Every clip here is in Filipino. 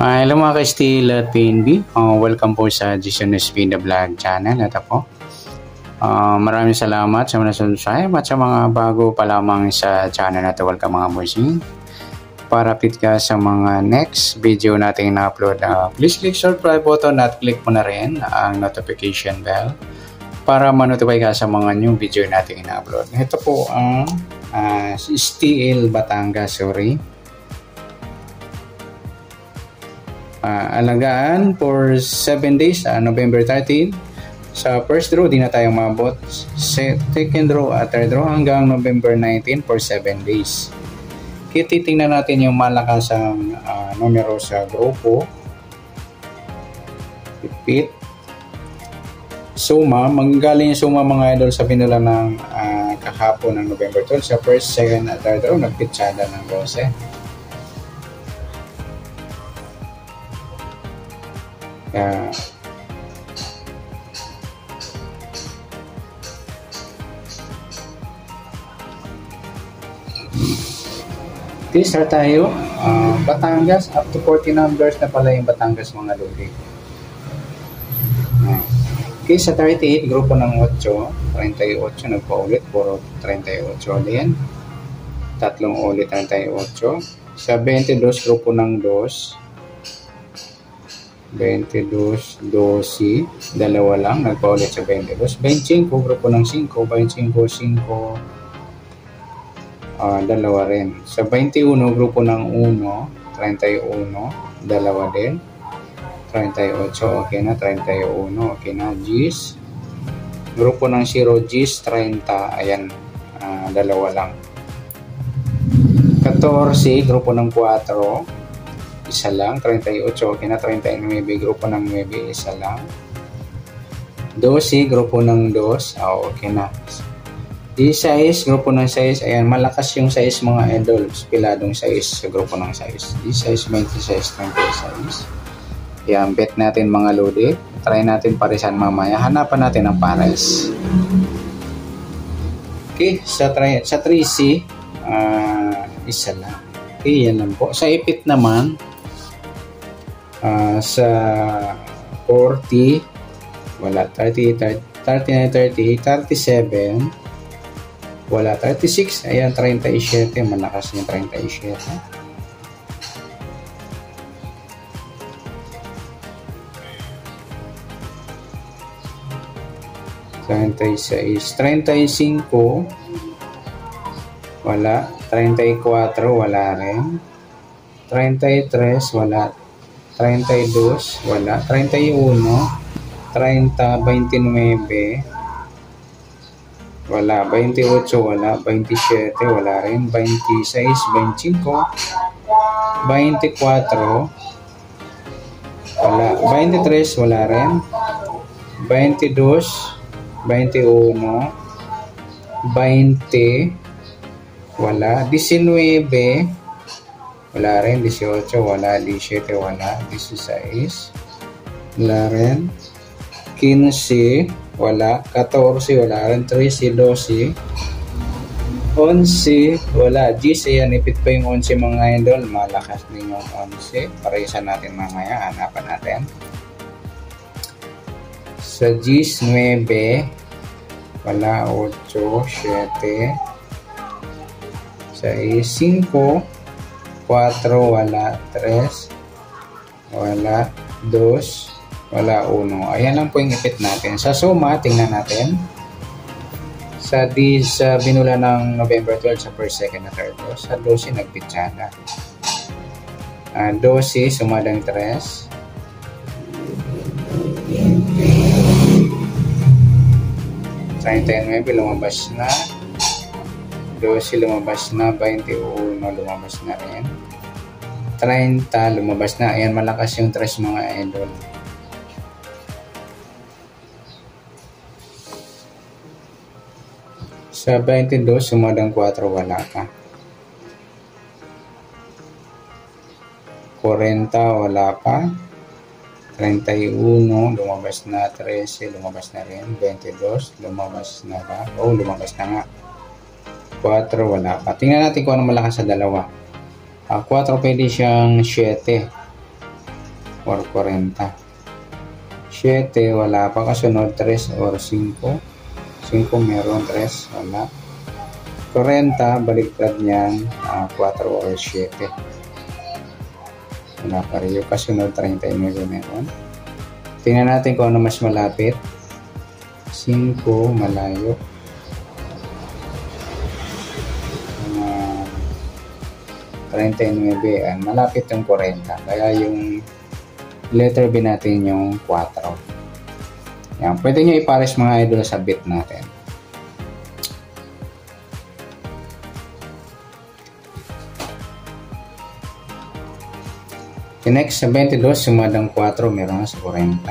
Hello mga ka-Steel at PNB. Welcome po sa Jason SB The Vlog channel. Ito po. Maraming salamat sa mga subscribe at sa mga bago pa lamang sa channel na ito. Welcome mga bossing. Para update ka sa mga next video natin na-upload, please click subscribe button at click mo na rin ang notification bell para ma-notify ka sa mga new video natin na-upload. Ito po ang Steel Batangas, alagaan for 7 days, November 13. Sa first draw, di na tayo mabot. Second draw at third draw hanggang November 19 for 7 days. Kaya titingnan natin yung malakasang numero sa grupo. Repeat. Suma, manggaling yung suma mga idol sa pinula ng kahapon ng November 12. Sa first, second at third draw, nagpitsada ng 12. Okay, start tayo. Batangas, up to 40 numbers na pala yung Batangas mga lodi. Okay, sa 38, grupo ng 8, 38, nagpa-ulit, puro 38 din. Tatlong ulit 38. Sa 22, grupo ng 2, 22, 12, dalawa lang, nagpa-ulit sa 22. 25, grupo ng 5, 25, 5, dalawa rin. Sa 21, grupo ng 1, 31, dalawa din. 38, okay na, 31, okay na. Gis, grupo ng 0, Gis, 30, ayan, dalawa lang. 14, grupo ng 4, isa lang, 38, okay na. 39, grupo ng 9, isa lang. 12, grupo ng 2, okay na. 16, grupo ng 6, ayan, malakas yung 6 mga idol, piladong 6 sa grupo ng 6. 16, 26, 26. Ayan, bet natin mga lodi. Try natin parisan mamaya. Hanapan natin ang pares. Okay, sa 3C, isa lang. Okay, yan lang po. Sa ipit naman, sa 40, wala. 30, 39, 38, 37, wala. 36, ayan, 37, malakas yung 37. 36, 35, wala. 34, wala rin. 33, wala. 32, wala. 31, 30, 29, wala. 28, wala. 27, wala rin. 26, 25, 24, wala. 23, wala rin. 22, 21, 20, wala. 19, wala rin. 18, wala. 17, wala. 16, wala rin. 15, wala. 14, wala rin. 13, 12, 11, wala. Gis, ayan, ipit pa yung 11 mga idol. Malakas din yung 11. Parisan natin mamaya. Hanapan natin. Sa Gis, 9, wala. 8, 7, 6, 5, 4, wala. 3, wala. 2, wala. 1. Ayan lang po yung ipit natin. Sa suma, tingnan natin. Sa binula ng November 12 sa first, second, na third. Sa 12, nagpitsada. 12, sumadang 3. 39, lumabas na. 12, lumabas na. 21, lumabas na rin. 30, lumabas na. Ayan, malakas yung 3 mga idol. Sa 22, sumadang 4, wala pa. 40, wala pa. 31, lumabas na. 13, lumabas na rin. 22, lumabas na ba? Lumabas na nga. 4, wala pa. Tingnan natin kung ano malakas sa dalawa. 4, pwede siyang 7. or 40. 7, wala pa. Kasunod 3 or 5. 5 meron, 3, wala. 40, baliktad niyan, 4 or 7. Wala pa rin. Kasunod 39 meron. Tingnan natin kung ano mas malapit. 5, malayo. 39, malapit yung 40. Kaya yung letter B natin yung 4. Yan. Pwede nyo ipares mga idol sa bit natin. Okay, next, sa 22, sumadang 4, meron sa 40.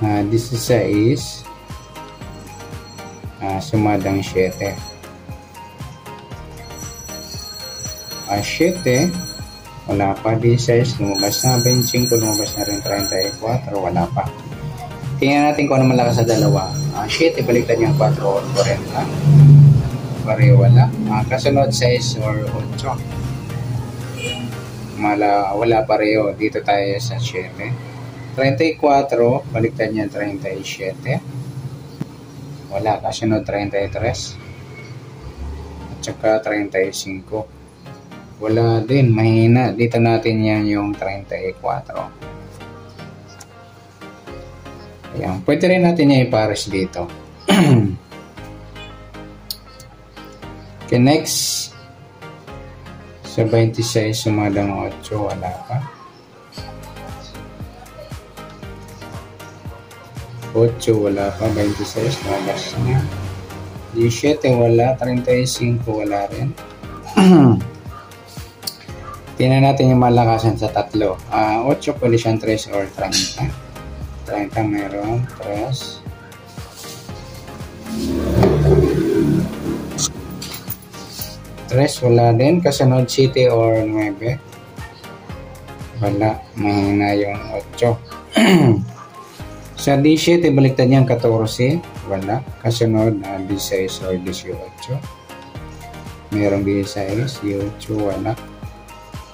16, sumadang 7. 7, wala pa. 16, lumabas na. 25, lumabas na rin. 34, wala pa. Tingnan natin kung ano malakas sa dalawa. 7, baliktad niyang 4 or 40. Pareho wala. Kasunod 6 or 8. Wala pareho. Dito tayo sa 7. 34, baliktad niyang 37. Wala. Kasunod 33. At saka 35. Wala din, mahina. Dito natin yan yung 34. Ayan. Pwede rin natin yung ipares dito. Okay, next. Sa 26, sumadang 8. Wala pa. 8, wala pa. 26, lumabas na. 17, wala. 35, wala rin. Tingnan natin yung malakasan sa tatlo. 8, pwede siyang 3 or 30. 30 meron. 3. 3, wala din. Kasunod 7 or 9. Wala. Mahina yung 8. Sa 17, baliktad niyang 14. Wala. Kasunod 16 or 18. Merong 16. 18, wala.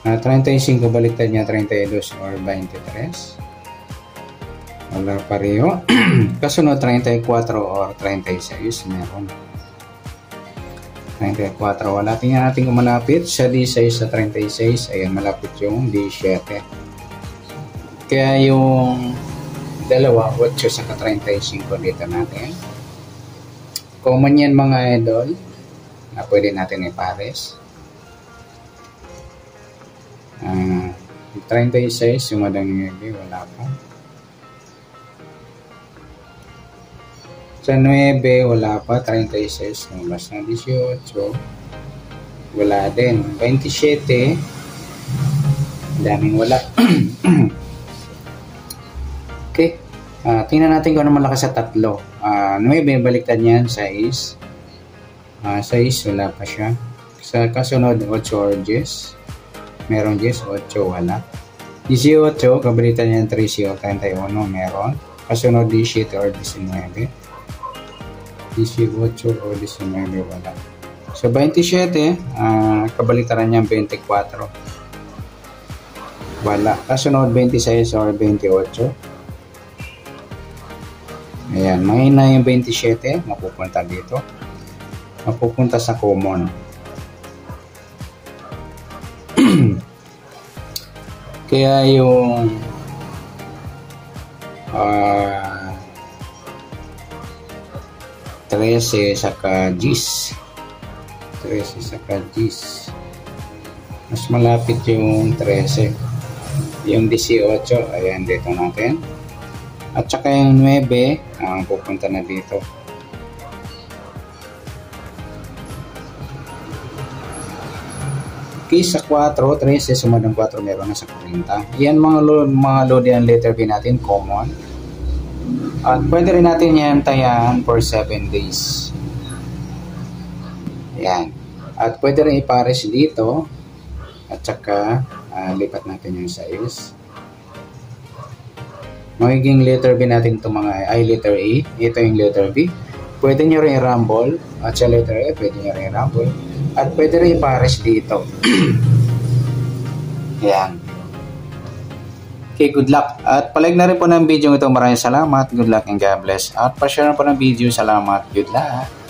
35, baliktad niya 32 or 23. Wala pareho. Kasunod 34 or 36. Meron. 34, wala. Tingnan natin kung malapit. Sa 16 sa 36. Ayan, malapit yung 17. Kaya yung dalawa, 8 sa 35 dito natin. Common yan mga idol na pwede natin ipares. 36, sumadang 9, wala pa. Sa 9, wala pa. 36, lumabas na. 18, wala din. 27, daming wala. Okay. Tingnan natin kung ano malakas sa tatlo. 9, baliktad niyan. 6. 6, wala pa siya. Sa kasunod, 8 or 10. Meron 10, 8, wala. 18, kabalitan niya 13 o 31, meron. Kasunod 17 or 19. 18 o 19, wala. So 27, kabalitaran niya 24. Wala. Kasunod 26 or 28. Ayan, mahina yung 27, mapupunta dito. Mapupunta sa common. Kaya yung 13 saka 10. 13 saka 10. Mas malapit yung 13. Yung 18, ayan dito natin. At saka yung 9, pupunta na dito. Okay, sa 4, 13, sumadang 4, meron na sa 40. Yan mga load yan letter B natin, common. At pwede rin natin yan tayan for 7 days. Yan. At pwede rin ipares dito. At saka, lipat natin yung size. Magiging letter B natin ito mga letter A. Ito yung letter B. Pwede nyo rin i-rumble. At sa letter A, pwede nyo rin i-rumble. At pwede rin ipares dito. Yan. Okay, good luck. At palike na rin po ng video ito. Maraming salamat. Good luck and God bless. At pa-share na po ng video. Salamat. Good luck.